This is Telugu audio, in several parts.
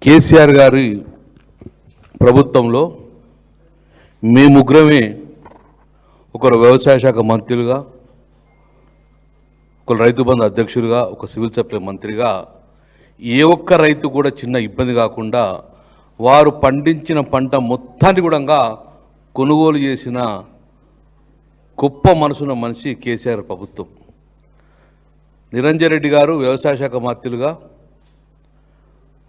కేసీఆర్ గారి ప్రభుత్వంలో మీ ముగ్గురమే, ఒకరు వ్యవసాయ శాఖ మంత్రులుగా, ఒకరు రైతు బంధు అధ్యక్షులుగా, ఒక సివిల్ సప్లై మంత్రిగా ఏ ఒక్క రైతు కూడా చిన్న ఇబ్బంది కాకుండా వారు పండించిన పంట మొత్తాన్ని కూడా కొనుగోలు చేసిన గొప్ప మనసున్న మనిషి కేసీఆర్ ప్రభుత్వం. నిరంజన్ రెడ్డి గారు వ్యవసాయ శాఖ మంత్రులుగా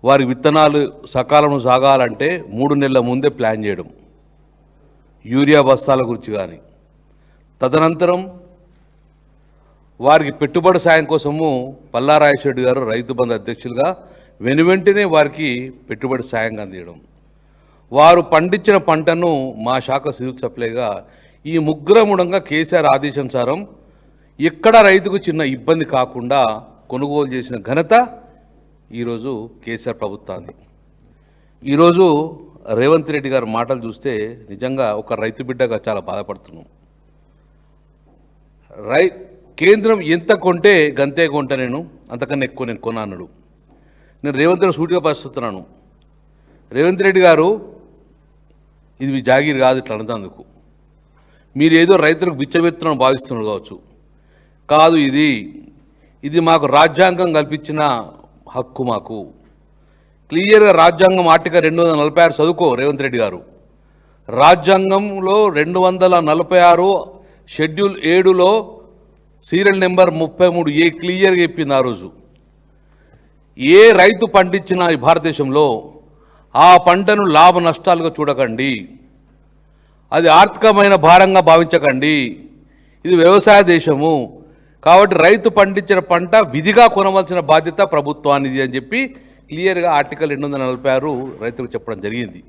వారి విత్తనాలు సకాలంలో సాగాలంటే 3 నెలల ముందే ప్లాన్ చేయడం, యూరియా బస్తాల గురించి కానీ, తదనంతరం వారికి పెట్టుబడి సాయం కోసము పల్లారాజేశ్వరరెడ్డి గారు రైతు బంధు అధ్యక్షులుగా వెనువెంటనే వారికి పెట్టుబడి సాయంగా అందించడం, వారు పండించిన పంటను మా శాఖ సివిల్ సప్లైగా ఈ ముగ్గురముడంగా కేసీఆర్ ఆదేశానుసారం ఎక్కడ రైతుకు చిన్న ఇబ్బంది కాకుండా కొనుగోలు చేసిన ఘనత ఈరోజు కేసీఆర్ ప్రభుత్వాన్ని. ఈరోజు రేవంత్ రెడ్డి గారి మాటలు చూస్తే నిజంగా ఒక రైతు బిడ్డగా చాలా బాధపడుతున్నాం. కేంద్రం ఎంత కొంటే గంతే కొంట, నేను అంతకన్నా ఎక్కువ నేను కొన్నా అన్నాడు. నేను రేవంత్ రెడ్డి సూటిగా పరిస్థితున్నాను, రేవంత్ రెడ్డి గారు ఇది మీ జాగీర్ కాదు, ఇట్లా అనందుకు మీరు ఏదో రైతులకు బిచ్చబెత్తులను భావిస్తున్నారు కావచ్చు. కాదు, ఇది మాకు రాజ్యాంగం కల్పించిన హక్కు. మాకు క్లియర్గా రాజ్యాంగం ఆర్టికల్ 246 చదువుకో రేవంత్ రెడ్డి గారు. రాజ్యాంగంలో 246 షెడ్యూల్ 7లో సీరియల్ నెంబర్ 33A క్లియర్గా చెప్పింది ఆ రోజు, ఏ రైతు పండించిన ఈ భారతదేశంలో ఆ పంటను లాభ నష్టాలుగా చూడకండి, అది ఆర్థికమైన భారంగా భావించకండి, ఇది వ్యవసాయ దేశము కాబట్టి రైతు పండించిన పంట విధిగా కొనవలసిన బాధ్యత ప్రభుత్వానిది అని చెప్పి క్లియర్గా ఆర్టికల్ 246 రైతులకు చెప్పడం జరిగింది.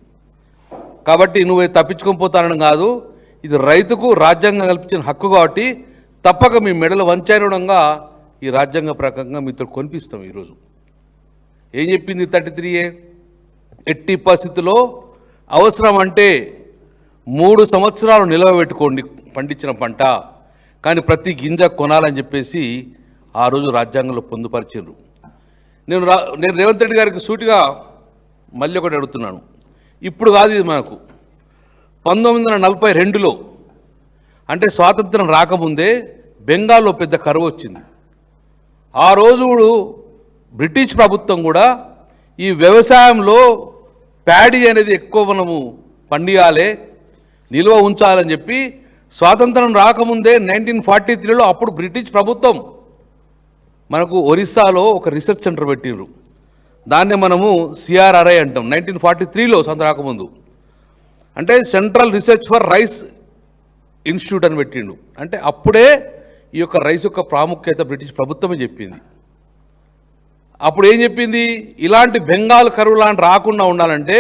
కాబట్టి నువ్వు తప్పించుకొని పోతానని కాదు, ఇది రైతుకు రాజ్యాంగం కల్పించిన హక్కు కాబట్టి తప్పక మీ మెడలు వంచనడంగా ఈ రాజ్యాంగ ప్రకారంగా మీతో కొనిపిస్తాం. ఈరోజు ఏం చెప్పింది 33A, ఎట్టి పరిస్థితుల్లో అవసరం అంటే 3 సంవత్సరాలు నిల్వ పెట్టుకోండి పండించిన పంట, కానీ ప్రతి గింజ కొనాలని చెప్పేసి ఆ రోజు రాజ్యాంగంలో పొందుపరిచారు. నేను రేవంత్ రెడ్డి గారికి సూటిగా మళ్ళీ ఒకటి అడుగుతున్నాను. ఇప్పుడు కాదు, ఇది మనకు 1942లో అంటే స్వాతంత్రం రాకముందే బెంగాల్లో పెద్ద కరువు వచ్చింది. ఆ రోజు బ్రిటిష్ ప్రభుత్వం కూడా ఈ వ్యవసాయంలో ప్యాడీ అనేది ఎక్కువ మనము పండియాలి, నిల్వ ఉంచాలని చెప్పి స్వాతంత్రం రాకముందే 1943లో అప్పుడు బ్రిటిష్ ప్రభుత్వం మనకు ఒరిస్సాలో ఒక రీసెర్చ్ సెంటర్ పెట్టిండ్రు. దాన్నే మనము CRRI అంటాం. 1943లో స్వాతంత్రం రాకముందు అంటే central research for rice institute అని పెట్టిండు. అంటే అప్పుడే ఈ యొక్క రైస్ యొక్క ప్రాముఖ్యత బ్రిటిష్ ప్రభుత్వమే చెప్పింది. అప్పుడు ఏం చెప్పింది, ఇలాంటి బెంగాల్ కరువు లాంటి రాకుండా ఉండాలంటే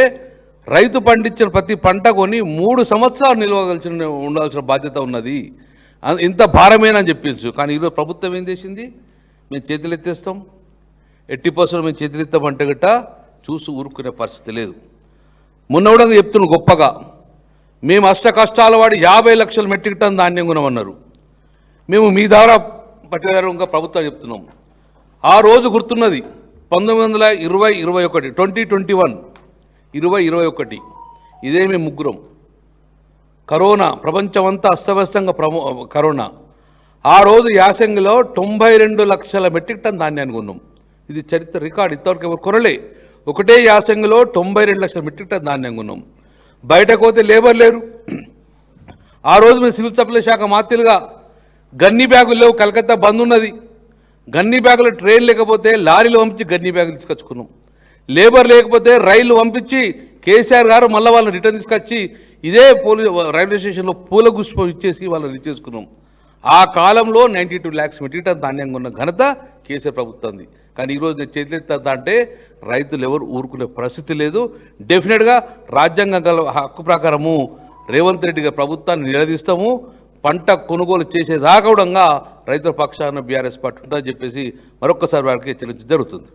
రైతు పండించిన ప్రతి పంట కొని 3 సంవత్సరాలు నిల్వగలిసిన ఉండాల్సిన బాధ్యత ఉన్నది, ఇంత భారమేనని చెప్పించు. కానీ ఈరోజు ప్రభుత్వం ఏం చేసింది, మేము చేతులు ఎత్తేస్తాం, 80% మేము చేతులు ఎత్తామంటే గట్ట చూసి ఊరుకునే పరిస్థితి లేదు. మొన్న కూడా చెప్తున్నాం గొప్పగా, మేము అష్ట కష్టాల వాడి 50 లక్షల మెట్రిక్ టన్ ధాన్యం కొనమన్నారు. మేము మీ ద్వారా పట్టేదారుగా ప్రభుత్వం చెప్తున్నాం. ఆ రోజు గుర్తున్నది 1920-21 2021 ఇదే మేము ముగ్గురం, కరోనా ప్రపంచమంతా అస్తవ్యస్తంగా కరోనా. ఆ రోజు యాసంగిలో 92 లక్షల మెట్రిక్ టన్ ధాన్యాన్ని కొన్నాం. ఇది చరిత్ర రికార్డు, ఇంతవరకు ఎవరు కొనలే. ఒకటే యాసంగిలో 92 లక్షల మెట్రిక్ టన్ ధాన్యం కొన్నాం. బయటకు పోతే లేబర్ లేరు. ఆ రోజు మేము సివిల్ సప్లై శాఖ మాత్రులుగా గన్నీ బ్యాగులు లేవు, కలకత్తా బంద్ ఉన్నది. గన్నీ బ్యాగులు ట్రైన్ లేకపోతే లారీలు పంపించి గన్నీ బ్యాగులు తీసుకొచ్చుకున్నాం. లేబర్ లేకపోతే రైళ్లు పంపించి కేసీఆర్ గారు మళ్ళీ వాళ్ళని రిటర్న్ తీసుకొచ్చి ఇదే రైల్వే స్టేషన్లో పూల గుష్పం ఇచ్చేసి వాళ్ళని రిచేసుకున్నాం. ఆ కాలంలో 92 lakhs మెట్రిక్ టన్ ధాన్యంగా ఉన్న ఘనత కేసీఆర్ ప్రభుత్వంది. కానీ ఈరోజు నేను చేతులెత్తా అంటే రైతులు ఎవరు ఊరుకునే పరిస్థితి లేదు. డెఫినెట్గా రాజ్యాంగం గల హక్కు ప్రకారము రేవంత్ రెడ్డి గారి ప్రభుత్వాన్ని నిలదీస్తాము. పంట కొనుగోలు చేసేదాకా కూడా రైతుల పక్షాన బీఆర్ఎస్ పార్టీ ఉంటుందని చెప్పేసి మరొక్కసారి వారికి హెచ్చరించడం జరుగుతుంది.